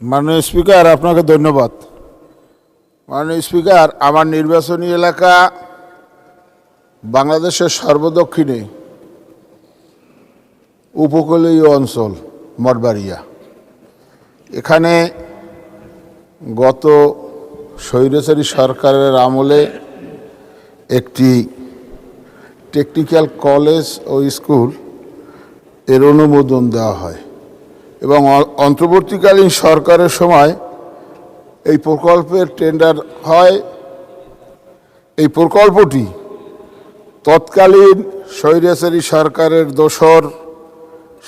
মাননীয় স্পিকার, আপনাকে ধন্যবাদ। মাননীয় স্পিকার, আমার নির্বাচনী এলাকা বাংলাদেশের সর্বদক্ষিণে উপকূলীয় অঞ্চল মঠবাড়িয়া। এখানে গত স্বৈরাচারী সরকারের আমলে একটি টেকনিক্যাল কলেজ ও স্কুল এর অনুমোদন দেওয়া হয় এবং অন্তর্বর্তীকালীন সরকারের সময় এই প্রকল্পের টেন্ডার হয়। এই প্রকল্পটি তৎকালীন স্বৈরাচারী সরকারের দোসর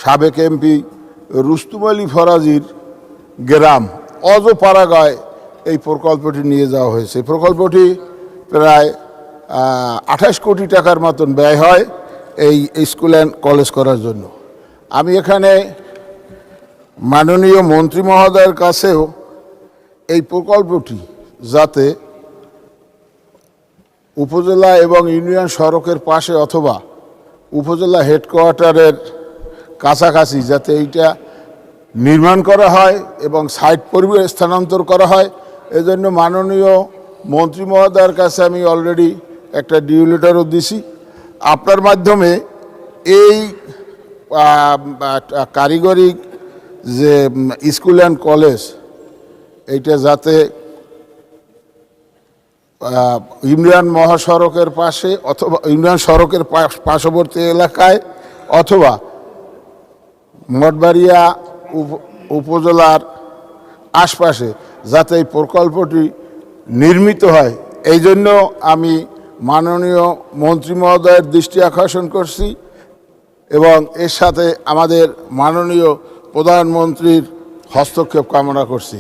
সাবেক এমপি রুস্তুম আলী ফরাজির গ্রাম অজপাড়াগায় এই প্রকল্পটি নিয়ে যাওয়া হয়েছে। এই প্রকল্পটি প্রায় 28 কোটি টাকার মতন ব্যয় হয় এই স্কুল অ্যান্ড কলেজ করার জন্য। আমি এখানে মাননীয় মন্ত্রী মহোদয়ের কাছেও এই প্রকল্পটি যাতে উপজেলা এবং ইউনিয়ন সড়কের পাশে অথবা উপজেলা হেডকোয়ার্টারের কাছাকাছি যাতে এইটা নির্মাণ করা হয় এবং সাইট পরিবেশ স্থানান্তর করা হয়, এজন্য মাননীয় মন্ত্রী মহোদয়ের কাছে আমি অলরেডি একটা ডিউ লেটারও দিছি। আপনার মাধ্যমে এই কারিগরি যে স্কুল অ্যান্ড কলেজ এইটা যাতে ইউনিয়ন মহাসড়কের পাশে অথবা ইউনিয়ন সড়কের পার্শ্ববর্তী এলাকায় অথবা মঠবাড়িয়া উপজেলার আশপাশে যাতে এই প্রকল্পটি নির্মিত হয়, এই জন্য আমি মাননীয় মন্ত্রী মহোদয়ের দৃষ্টি আকর্ষণ করছি এবং এর সাথে আমাদের মাননীয় প্রধানমন্ত্রীর হস্তক্ষেপ কামনা করছি।